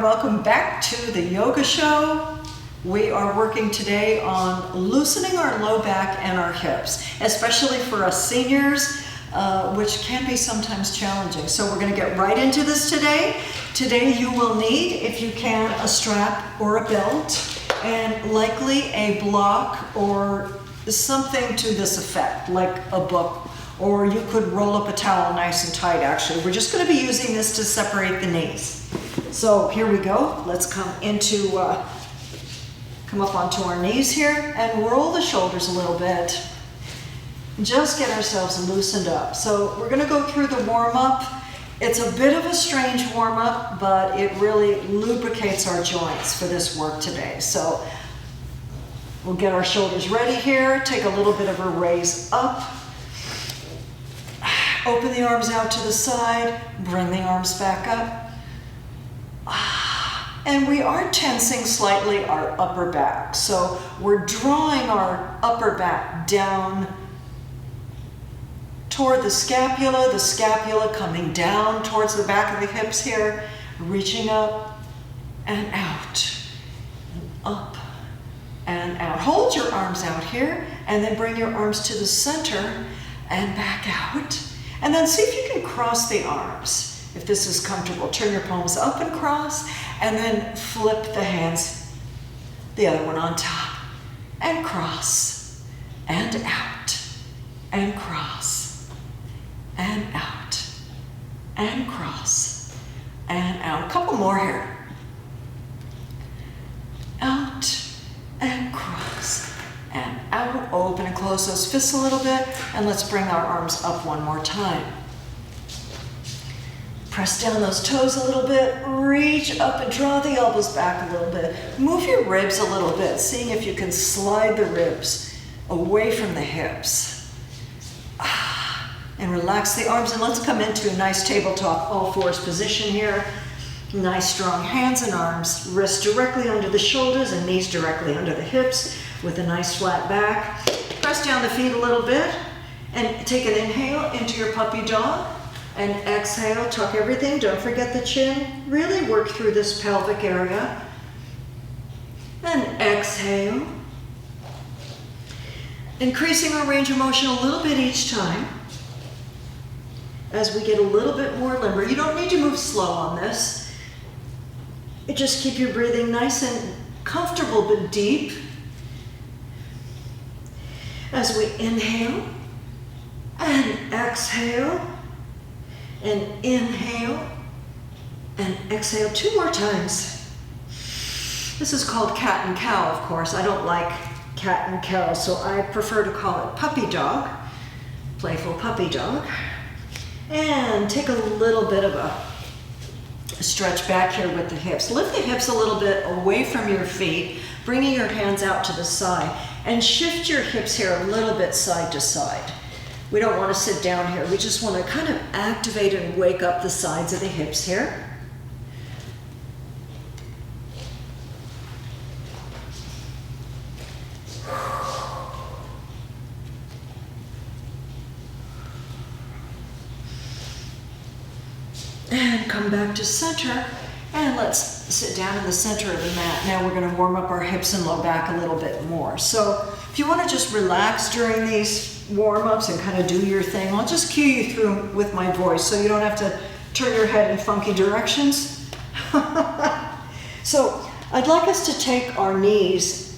and welcome back to the yoga show. We are working today on loosening our low back and our hips, especially for us seniors, which can be sometimes challenging. So we're going to get right into this today. Today you will need, if you can, a strap or a belt, and likely a block or something to this effect, like a book, or you could roll up a towel nice and tight actually. We're just going to be using this to separate the knees. So here we go. Let's come up onto our knees here and roll the shoulders a little bit. Just get ourselves loosened up. So we're going to go through the warm-up. It's a bit of a strange warm-up, but it really lubricates our joints for this work today. So we'll get our shoulders ready here. Take a little bit of a raise up. Open the arms out to the side. Bring the arms back up. And we are tensing slightly our upper back. So we're drawing our upper back down toward the scapula coming down towards the back of the hips here, reaching up and out, and up and out. Hold your arms out here and then bring your arms to the center and back out. And then see if you can cross the arms. If this is comfortable, turn your palms up and cross, and then flip the hands, the other one on top, and cross, and out, and cross, and out, and cross, and out. A couple more here. Out, and cross, and out. Open and close those fists a little bit, and let's bring our arms up one more time. Press down those toes a little bit, reach up and draw the elbows back a little bit. Move your ribs a little bit, seeing if you can slide the ribs away from the hips. And relax the arms, and let's come into a nice tabletop all fours position here. Nice strong hands and arms, wrists directly under the shoulders and knees directly under the hips with a nice flat back. Press down the feet a little bit and take an inhale into your puppy dog. And exhale, tuck everything, don't forget the chin. Really work through this pelvic area. And exhale. Increasing our range of motion a little bit each time as we get a little bit more limber. You don't need to move slow on this. Just keep your breathing nice and comfortable but deep. As we inhale and exhale. And inhale and exhale 2 more times. This is called cat and cow, of course. I don't like cat and cow, so I prefer to call it puppy dog, playful puppy dog. And take a little bit of a stretch back here with the hips. Lift the hips a little bit away from your feet, bringing your hands out to the side, and shift your hips here a little bit side to side. We don't want to sit down here. We just want to kind of activate and wake up the sides of the hips here. And come back to center. And let's sit down in the center of the mat. Now we're going to warm up our hips and low back a little bit more. So if you want to just relax during these warm-ups and kind of do your thing, I'll just cue you through with my voice so you don't have to turn your head in funky directions. So I'd like us to take our knees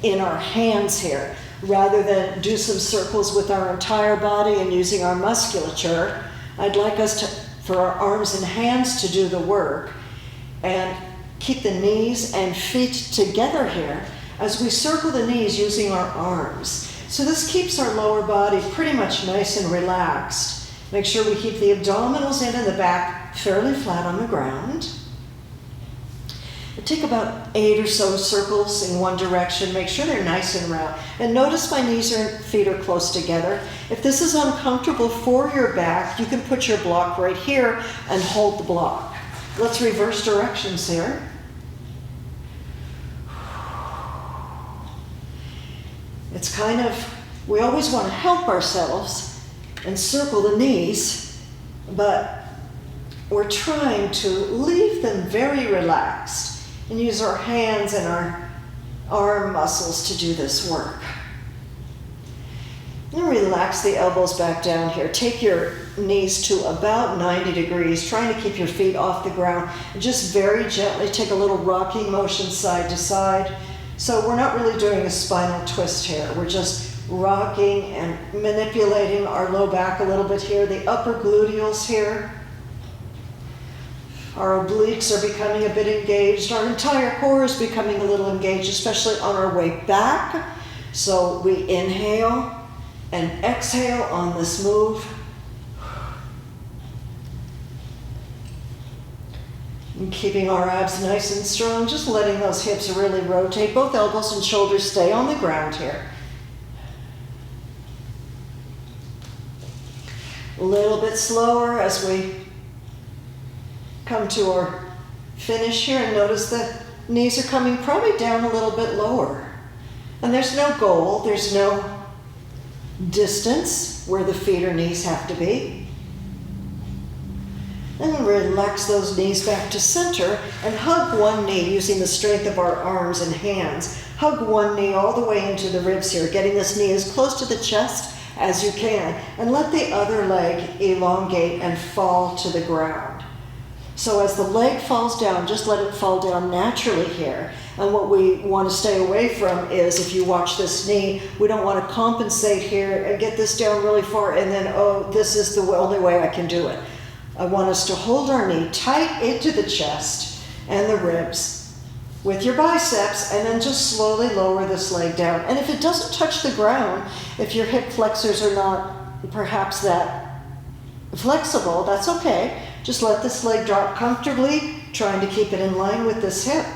in our hands here rather than do some circles with our entire body and using our musculature. I'd like us for our arms and hands to do the work and keep the knees and feet together here as we circle the knees using our arms. So this keeps our lower body pretty much nice and relaxed. Make sure we keep the abdominals in and the back fairly flat on the ground. Take about 8 or so circles in one direction. Make sure they're nice and round. And notice my knees and feet are close together. If this is uncomfortable for your back, you can put your block right here and hold the block. Let's reverse directions here. It's kind of, we always want to help ourselves and circle the knees, but we're trying to leave them very relaxed and use our hands and our arm muscles to do this work. And relax the elbows back down here. Take your knees to about 90 degrees, trying to keep your feet off the ground. And just very gently take a little rocking motion side to side. So we're not really doing a spinal twist here. We're just rocking and manipulating our low back a little bit here, the upper gluteals here. Our obliques are becoming a bit engaged. Our entire core is becoming a little engaged, especially on our way back. So we inhale and exhale on this move. And keeping our abs nice and strong, just letting those hips really rotate. Both elbows and shoulders stay on the ground here. A little bit slower as we come to our finish here, and notice the knees are coming probably down a little bit lower. And there's no goal, there's no distance where the feet or knees have to be. And relax those knees back to center and hug one knee using the strength of our arms and hands. Hug one knee all the way into the ribs here, getting this knee as close to the chest as you can, and let the other leg elongate and fall to the ground. So as the leg falls down, just let it fall down naturally here. And what we want to stay away from is, if you watch this knee, we don't want to compensate here and get this down really far and then, oh, this is the only way I can do it. I want us to hold our knee tight into the chest and the ribs with your biceps, and then just slowly lower this leg down. And if it doesn't touch the ground, if your hip flexors are not perhaps that flexible, that's okay. Just let this leg drop comfortably, trying to keep it in line with this hip.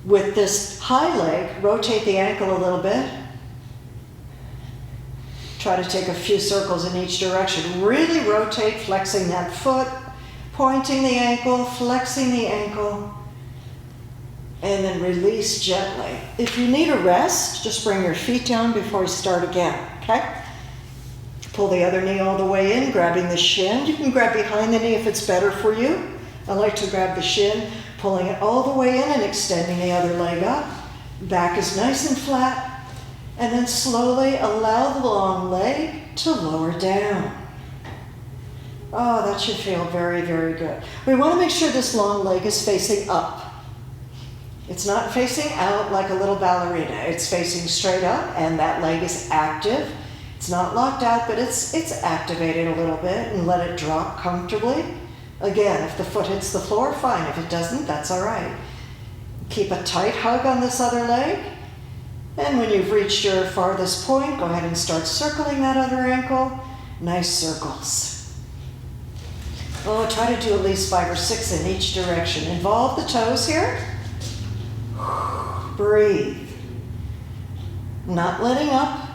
With this high leg, rotate the ankle a little bit. Try to take a few circles in each direction. Really rotate, flexing that foot, pointing the ankle, flexing the ankle, and then release gently. If you need a rest, just bring your feet down before you start again, okay? Pull the other knee all the way in, grabbing the shin. You can grab behind the knee if it's better for you. I like to grab the shin, pulling it all the way in and extending the other leg up. Back is nice and flat. And then slowly allow the long leg to lower down. Oh, that should feel very, very good. We want to make sure this long leg is facing up. It's not facing out like a little ballerina. It's facing straight up, and that leg is active. It's not locked out, but it's activated a little bit, and let it drop comfortably. Again, if the foot hits the floor, fine. If it doesn't, that's all right. Keep a tight hug on this other leg. And when you've reached your farthest point, go ahead and start circling that other ankle. Nice circles. Oh, try to do at least 5 or 6 in each direction. Involve the toes here. Breathe. Not letting up.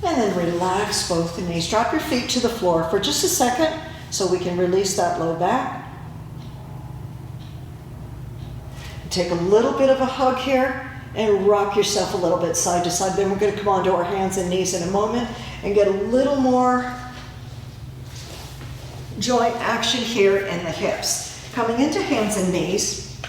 And then relax both the knees. Drop your feet to the floor for just a second so we can release that low back. Take a little bit of a hug here and rock yourself a little bit side to side. Then we're going to come onto our hands and knees in a moment and get a little more joint action here in the hips. Coming into hands and knees,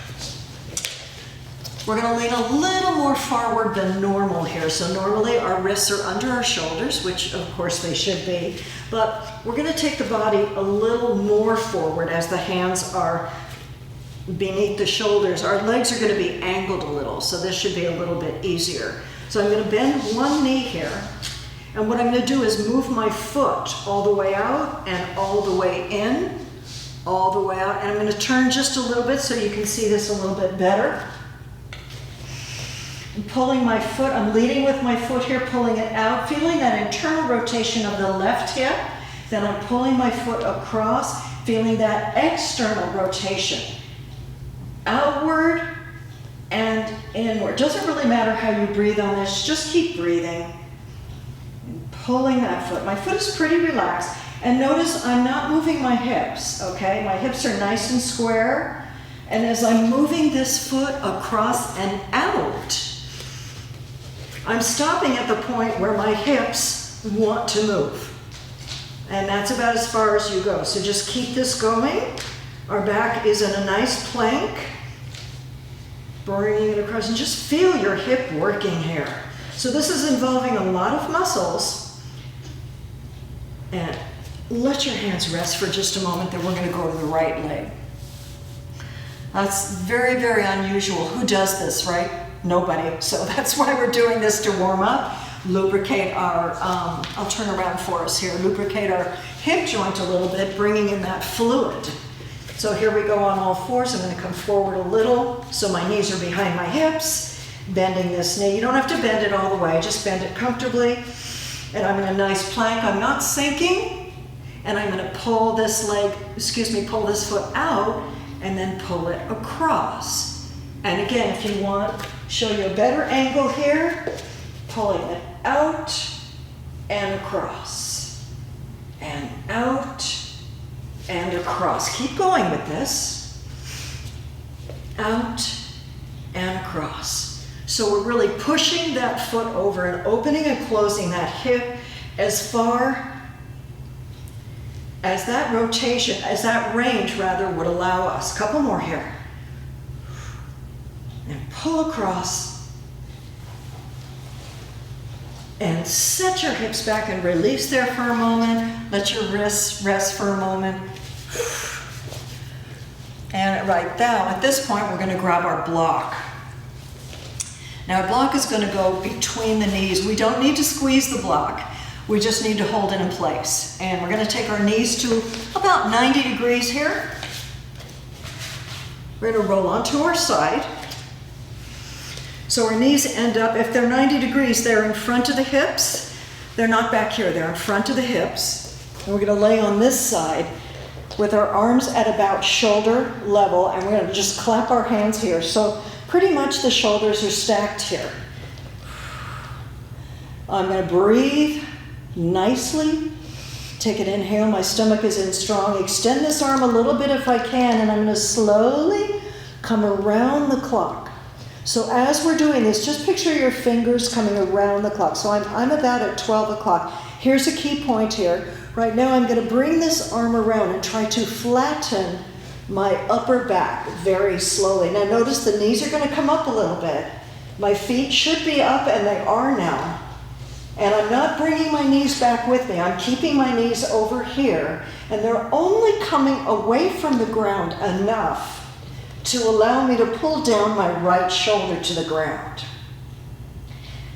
we're going to lean a little more forward than normal here. So normally our wrists are under our shoulders, which of course they should be, but we're going to take the body a little more forward as the hands are beneath the shoulders. Our legs are going to be angled a little, so this should be a little bit easier. So I'm going to bend one knee here, and what I'm going to do is move my foot all the way out and all the way in, all the way out, and I'm going to turn just a little bit so you can see this a little bit better. I'm pulling my foot, I'm leading with my foot here, pulling it out, feeling that internal rotation of the left hip. Then I'm pulling my foot across, feeling that external rotation. Outward and inward. Doesn't really matter how you breathe on this, just keep breathing. And pulling that foot. My foot is pretty relaxed. And notice I'm not moving my hips, okay? My hips are nice and square. And as I'm moving this foot across and out, I'm stopping at the point where my hips want to move. And that's about as far as you go. So just keep this going. Our back is in a nice plank. Bringing it across, and just feel your hip working here. So this is involving a lot of muscles. And let your hands rest for just a moment, then we're going to go to the right leg. That's very, very unusual. Who does this, right? Nobody. So that's why we're doing this, to warm up, lubricate our, I'll turn around for us here, lubricate our hip joint a little bit, bringing in that fluid. So here we go on all fours. I'm going to come forward a little so my knees are behind my hips, bending this knee. You don't have to bend it all the way, just bend it comfortably. And I'm in a nice plank. I'm not sinking. And I'm going to pull this leg, pull this foot out and then pull it across. And again, if you want, show you a better angle here, pulling it out and across. And out and across. Keep going with this. Out and across. So we're really pushing that foot over and opening and closing that hip as far as that rotation, as that range rather, would allow us. Couple more here. And pull across. And set your hips back and release there for a moment. Let your wrists rest for a moment. And right now, at this point, we're going to grab our block. Now, our block is going to go between the knees. We don't need to squeeze the block. We just need to hold it in place. And we're going to take our knees to about 90 degrees here. We're going to roll onto our side. So our knees end up, if they're 90 degrees, they're in front of the hips. They're not back here, they're in front of the hips. And we're going to lay on this side with our arms at about shoulder level, and we're going to just clap our hands here. So pretty much the shoulders are stacked here. I'm going to breathe nicely. Take an inhale, my stomach is in strong. Extend this arm a little bit if I can, and I'm going to slowly come around the clock. So as we're doing this, just picture your fingers coming around the clock. So I'm about at 12 o'clock. Here's a key point here. Right now I'm going to bring this arm around and try to flatten my upper back very slowly. Now notice the knees are going to come up a little bit. My feet should be up, and they are now. And I'm not bringing my knees back with me. I'm keeping my knees over here, and they're only coming away from the ground enough to allow me to pull down my right shoulder to the ground.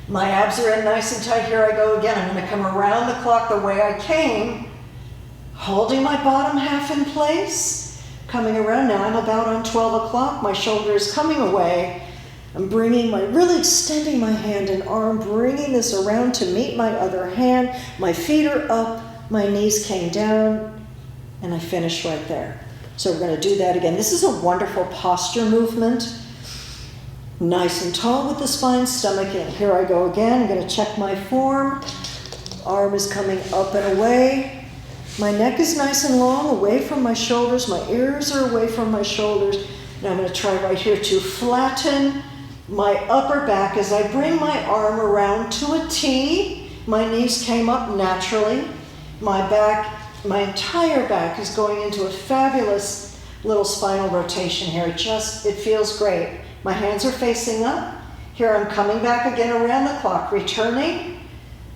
My abs are in nice and tight. Here I go again. I'm going to come around the clock the way I came, holding my bottom half in place, coming around. Now I'm about on 12 o'clock. My shoulder is coming away. I'm really extending my hand and arm, bringing this around to meet my other hand. My feet are up, my knees came down, and I finished right there. So we're going to do that again. This is a wonderful posture movement. Nice and tall with the spine, stomach in. Here I go again. I'm going to check my form. Arm is coming up and away. My neck is nice and long, away from my shoulders. My ears are away from my shoulders. Now I'm going to try right here to flatten my upper back as I bring my arm around to a T. My knees came up naturally. My entire back is going into a fabulous little spinal rotation here. It feels great. My hands are facing up. Here I'm coming back again around the clock, returning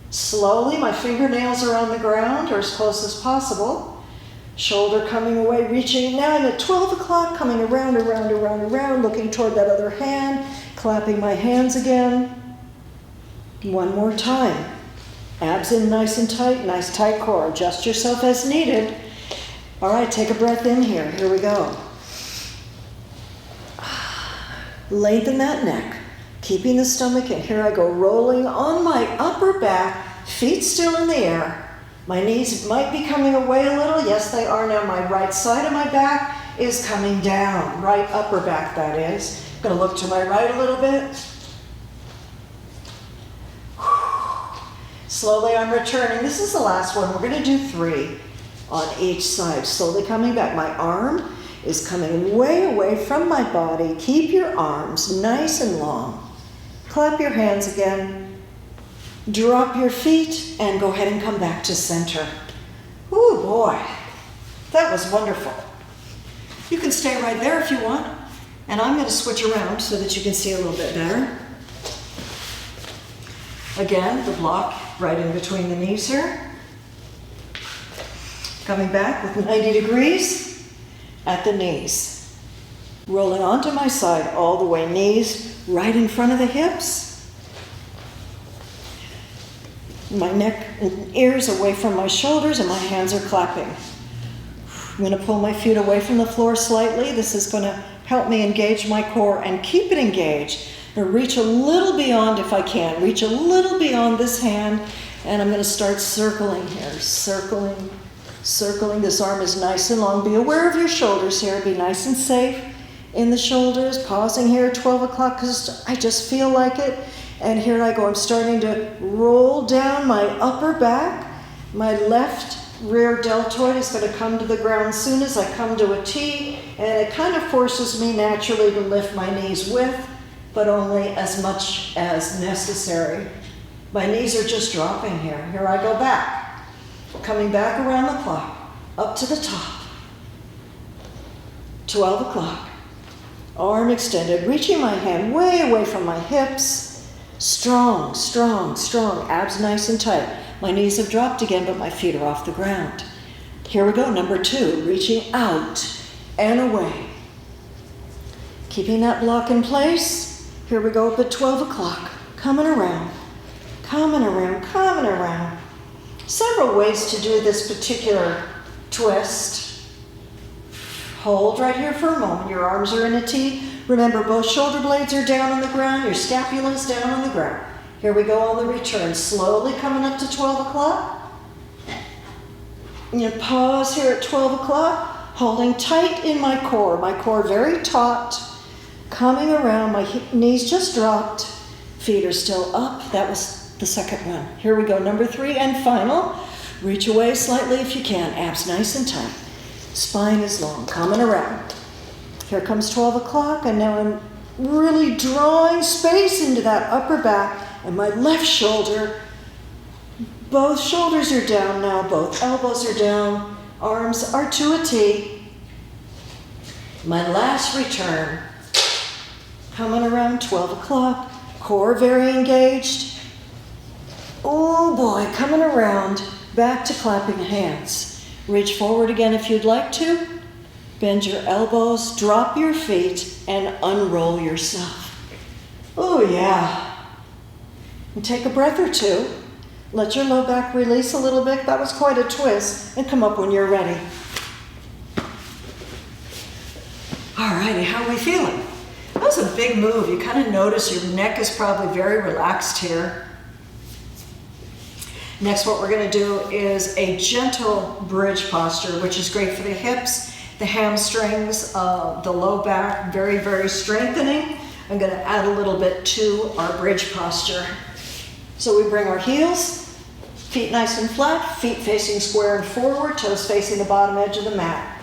slowly. My fingernails are on the ground, or as close as possible. Shoulder coming away, reaching. Now I'm at 12 o'clock, coming around, looking toward that other hand, clapping my hands again. One more time. Abs in nice and tight, nice tight core. Adjust yourself as needed. All right, take a breath in here. Here we go. Lengthen that neck, keeping the stomach in. Here I go, rolling on my upper back, feet still in the air. My knees might be coming away a little. Yes, they are now. My right side of my back is coming down. Right upper back, that is. I'm going to look to my right a little bit. Slowly I'm returning. This is the last one. We're going to do 3 on each side. Slowly coming back. My arm is coming way away from my body. Keep your arms nice and long. Clap your hands again. Drop your feet and go ahead and come back to center. Woo. Oh boy, that was wonderful. You can stay right there if you want, and I'm going to switch around so that you can see a little bit better. Again, the block right in between the knees here. Coming back with 90 degrees at the knees. Rolling onto my side all the way, knees right in front of the hips. My neck and ears away from my shoulders, and my hands are clapping. I'm going to pull my feet away from the floor slightly. This is going to help me engage my core and keep it engaged. Or reach a little beyond if I can. Reach a little beyond this hand, and I'm going to start circling here. Circling, circling. This arm is nice and long. Be aware of your shoulders here. Be nice and safe in the shoulders. Pausing here at 12 o'clock because I just feel like it. And here I go. I'm starting to roll down my upper back. My left rear deltoid is going to come to the ground soon as I come to a T, and it kind of forces me naturally to lift my knees with, but only as much as necessary. My knees are just dropping here. Here I go back. Coming back around the clock, up to the top. 12 o'clock. Arm extended, reaching my hand way away from my hips. Strong, strong, strong. Abs nice and tight. My knees have dropped again, but my feet are off the ground. Here we go, number 2, reaching out and away. Keeping that block in place. Here we go up at 12 o'clock, coming around, coming around, coming around. Several ways to do this particular twist. Hold right here for a moment. Your arms are in a T. Remember, both shoulder blades are down on the ground. Your scapula is down on the ground. Here we go on the return. Slowly coming up to 12 o'clock. You pause here at 12 o'clock, holding tight in my core very taut. Coming around, my knees just dropped, feet are still up. That was the second one. Here we go, number 3 and final. Reach away slightly if you can, abs nice and tight. Spine is long, coming around. Here comes 12 o'clock, and now I'm really drawing space into that upper back and my left shoulder. Both shoulders are down now, both elbows are down, arms are to a T. My last return. Coming around 12 o'clock, core very engaged. Oh boy, coming around, back to clapping hands. Reach forward again if you'd like to. Bend your elbows, drop your feet, and unroll yourself. Oh yeah. And take a breath or two. Let your low back release a little bit. That was quite a twist. And come up when you're ready. All righty, how are we feeling? That was a big move. You kind of notice your neck is probably very relaxed here. Next, what we're going to do is a gentle bridge posture, which is great for the hips, the hamstrings, the low back, very, very strengthening. I'm going to add a little bit to our bridge posture. So we bring our heels, feet nice and flat, feet facing square and forward, toes facing the bottom edge of the mat.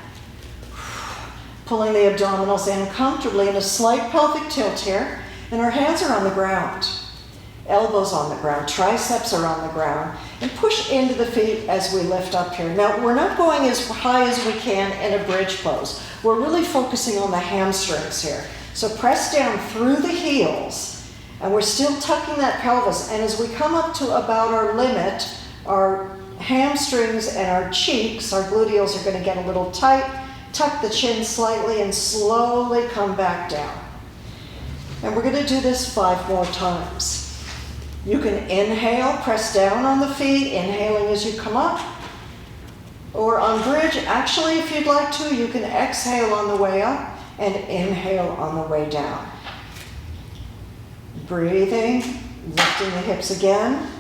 Pulling the abdominals in comfortably in a slight pelvic tilt here, and our hands are on the ground. Elbows on the ground, triceps are on the ground, and push into the feet as we lift up here. Now, we're not going as high as we can in a bridge pose. We're really focusing on the hamstrings here. So press down through the heels, and we're still tucking that pelvis. And as we come up to about our limit, our hamstrings and our cheeks, our gluteals are going to get a little tight. Tuck the chin slightly and slowly come back down. And we're going to do this 5 more times. You can inhale, press down on the feet, inhaling as you come up. Or on bridge, actually, if you'd like to, you can exhale on the way up and inhale on the way down. Breathing, lifting the hips again.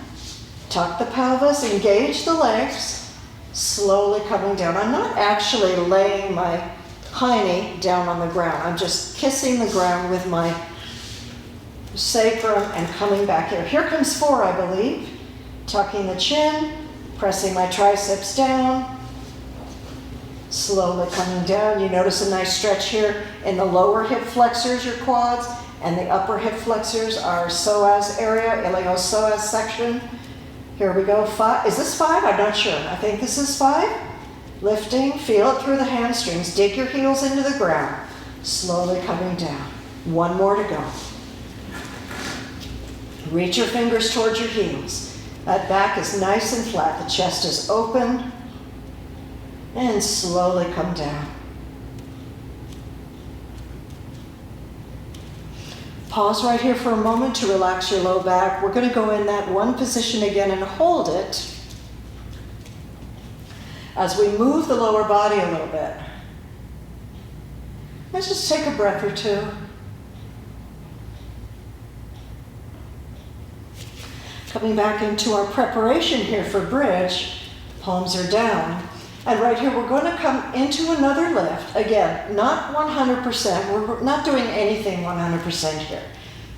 Tuck the pelvis, engage the legs. Slowly coming down. I'm not actually laying my hiney down on the ground. I'm just kissing the ground with my sacrum and coming back here. Here comes 4, I believe. Tucking the chin, pressing my triceps down, slowly coming down. You notice a nice stretch here in the lower hip flexors, your quads, and the upper hip flexors, our psoas area, iliopsoas section. Here we go, 5. Is this 5? I'm not sure. I think this is 5. Lifting, feel it through the hamstrings. Dig your heels into the ground. Slowly coming down. One more to go. Reach your fingers towards your heels. That back is nice and flat. The chest is open. And slowly come down. Pause right here for a moment to relax your low back. We're going to go in that one position again and hold it as we move the lower body a little bit. Let's just take a breath or two. Coming back into our preparation here for bridge, palms are down. And right here, we're going to come into another lift. Again, not 100%. We're not doing anything 100% here.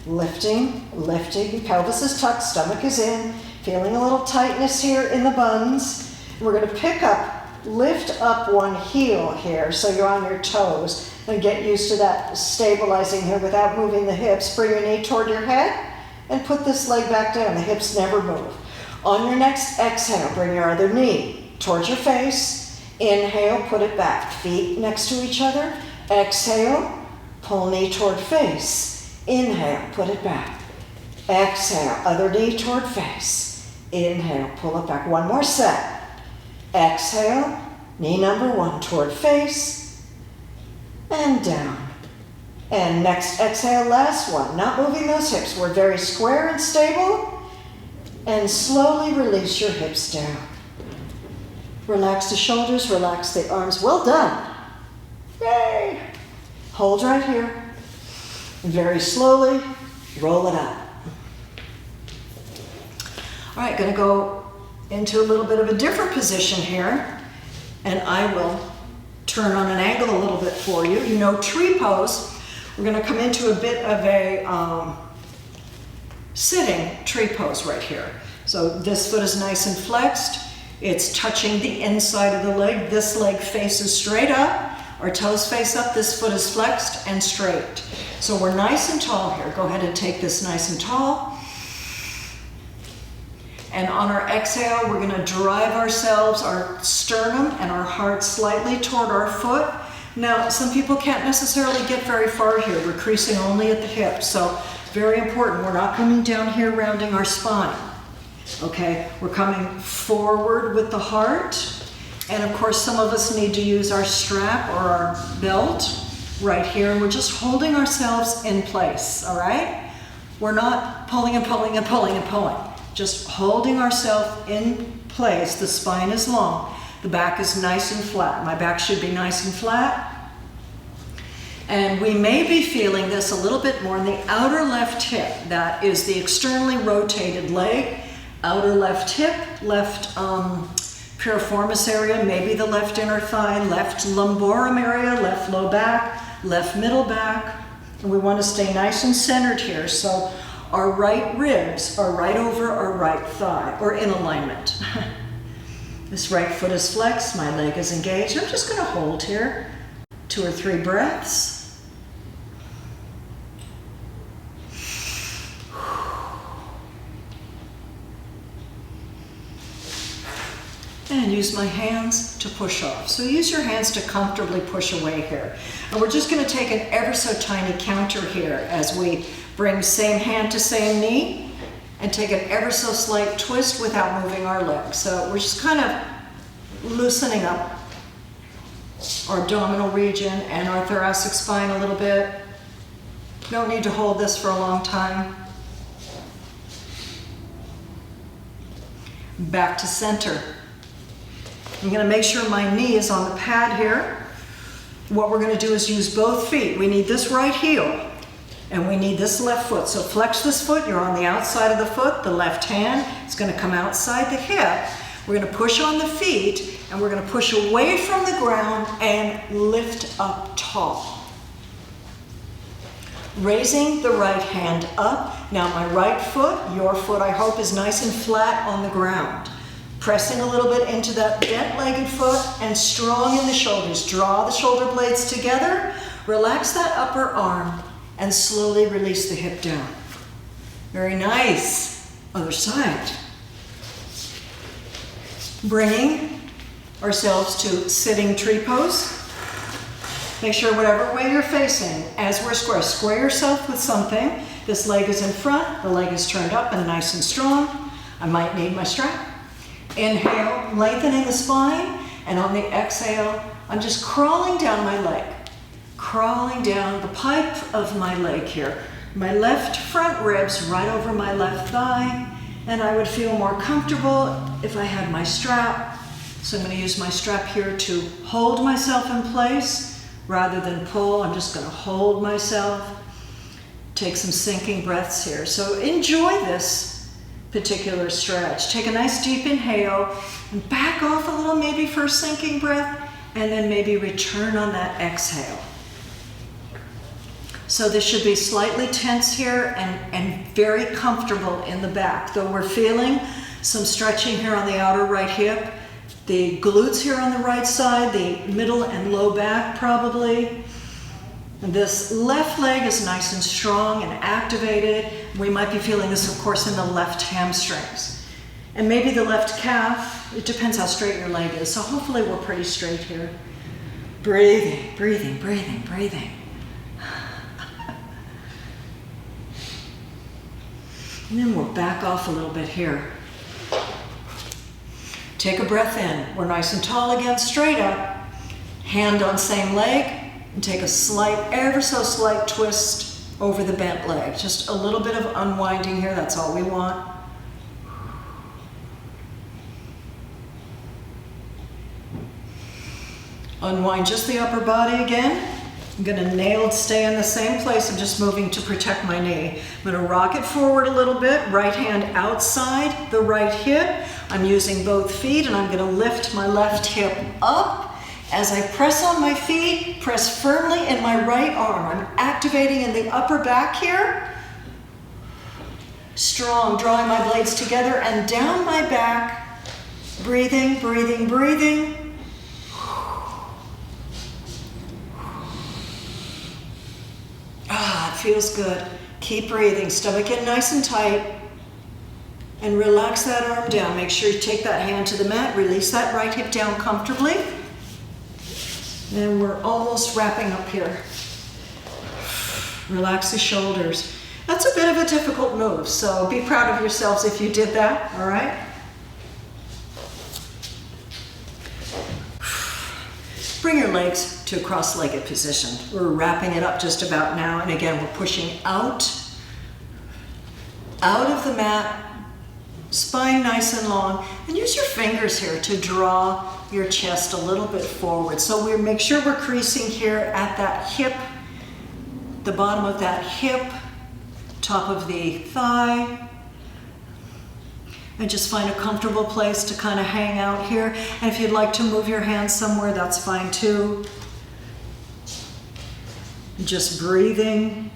Lifting, lifting, pelvis is tucked, stomach is in. Feeling a little tightness here in the buns. We're going to pick up, lift up one heel here so you're on your toes. And get used to that stabilizing here without moving the hips. Bring your knee toward your head and put this leg back down. The hips never move. On your next exhale, bring your other knee towards your face. Inhale, put it back. Feet next to each other. Exhale, pull knee toward face. Inhale, put it back. Exhale, other knee toward face. Inhale, pull it back. One more set. Exhale, knee number one toward face. And down. And next exhale, last one. Not moving those hips. We're very square and stable. And slowly release your hips down. Relax the shoulders, relax the arms. Well done. Yay. Hold right here. And very slowly, roll it up. All right, going to go into a little bit of a different position here. And I will turn on an angle a little bit for you. You know, tree pose. We're going to come into a bit of a sitting tree pose right here. So this foot is nice and flexed. It's touching the inside of the leg. This leg faces straight up. Our toes face up. This foot is flexed and straight. So we're nice and tall here. Go ahead and take this nice and tall. And on our exhale, we're going to drive ourselves, our sternum and our heart slightly toward our foot. Now, some people can't necessarily get very far here. We're creasing only at the hip. So very important. We're not coming down here rounding our spine. Okay, we're coming forward with the heart. And of course, some of us need to use our strap or our belt right here. We're just holding ourselves in place, all right? We're not pulling and pulling and pulling and pulling. Just holding ourselves in place. The spine is long. The back is nice and flat. My back should be nice and flat. And we may be feeling this a little bit more in the outer left hip. That is the externally rotated leg. Outer left hip, left piriformis area, maybe the left inner thigh, left lumborum area, left low back, left middle back. And we want to stay nice and centered here. So our right ribs are right over our right thigh, or in alignment. This right foot is flexed, my leg is engaged. I'm just going to hold here 2 or 3 breaths. And use my hands to push off. So use your hands to comfortably push away here. And we're just going to take an ever so tiny counter here as we bring same hand to same knee and take an ever so slight twist without moving our legs. So we're just kind of loosening up our abdominal region and our thoracic spine a little bit. Don't need to hold this for a long time. Back to center. I'm going to make sure my knee is on the pad here. What we're going to do is use both feet. We need this right heel and we need this left foot. So flex this foot. You're on the outside of the foot. The left hand is going to come outside the hip. We're going to push on the feet and we're going to push away from the ground and lift up tall. Raising the right hand up. Now my right foot, your foot I hope, is nice and flat on the ground. Pressing a little bit into that bent-legged foot and strong in the shoulders. Draw the shoulder blades together. Relax that upper arm and slowly release the hip down. Very nice. Other side. Bringing ourselves to sitting tree pose. Make sure whatever way you're facing, as we're square yourself with something. This leg is in front, the leg is turned up and nice and strong. I might need my strap. Inhale, lengthening the spine, and on the exhale, I'm just crawling down my leg. Crawling down the pipe of my leg here. My left front ribs right over my left thigh, and I would feel more comfortable if I had my strap. So I'm going to use my strap here to hold myself in place rather than pull. I'm just going to hold myself. Take some sinking breaths here. So enjoy this particular stretch. Take a nice deep inhale and back off a little, maybe for a sinking breath, and then maybe return on that exhale. So this should be slightly tense here and very comfortable in the back, though we're feeling some stretching here on the outer right hip, the glutes here on the right side, the middle and low back probably. And this left leg is nice and strong and activated. We might be feeling this, of course, in the left hamstrings. And maybe the left calf. It depends how straight your leg is. So hopefully we're pretty straight here. Breathing, breathing, breathing, breathing. And then we'll back off a little bit here. Take a breath in. We're nice and tall again, straight up. Hand on same leg. And take a slight, ever so slight twist over the bent leg. Just a little bit of unwinding here, that's all we want. Unwind just the upper body again. I'm gonna nailed stay in the same place. I'm just moving to protect my knee. I'm gonna rock it forward a little bit. Right hand outside the right hip. I'm using both feet and I'm gonna lift my left hip up. As I press on my feet, press firmly in my right arm. I'm activating in the upper back here. Strong, drawing my blades together and down my back. Breathing, breathing, breathing. Ah, it feels good. Keep breathing, stomach in nice and tight. And relax that arm down. Make sure you take that hand to the mat, release that right hip down comfortably. And we're almost wrapping up here. Relax the shoulders. That's a bit of a difficult move, so be proud of yourselves if you did that, all right? Bring your legs to a cross-legged position. We're wrapping it up just about now, and again, we're pushing out of the mat, spine nice and long, and use your fingers here to draw your chest a little bit forward. So we make sure we're creasing here at that hip, the bottom of that hip, top of the thigh. And just find a comfortable place to kind of hang out here. And if you'd like to move your hands somewhere, that's fine too. Just breathing.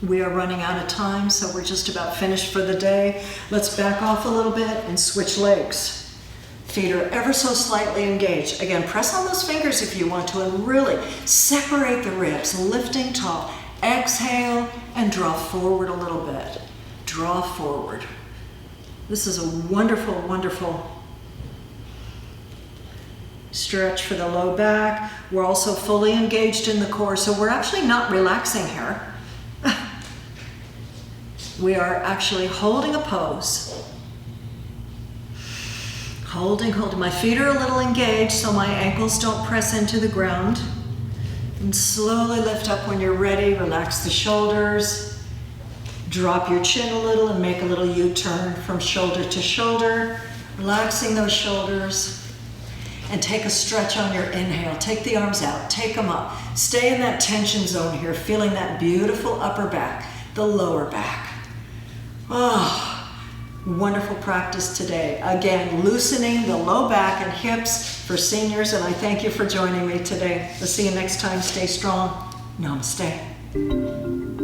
We are running out of time, so we're just about finished for the day. Let's back off a little bit and switch legs. Feet are ever so slightly engaged. Again, press on those fingers if you want to and really separate the ribs, lifting tall. Exhale and draw forward a little bit. Draw forward. This is a wonderful, wonderful stretch for the low back. We're also fully engaged in the core, so we're actually not relaxing here. We are actually holding a pose. Holding. My feet are a little engaged so my ankles don't press into the ground. And slowly lift up when you're ready. Relax the shoulders. Drop your chin a little and make a little U-turn from shoulder to shoulder. Relaxing those shoulders. And take a stretch on your inhale. Take the arms out. Take them up. Stay in that tension zone here, feeling that beautiful upper back, the lower back. Oh, wonderful practice today. Again, loosening the low back and hips for seniors, and I thank you for joining me today. We'll see you next time. Stay strong. Namaste.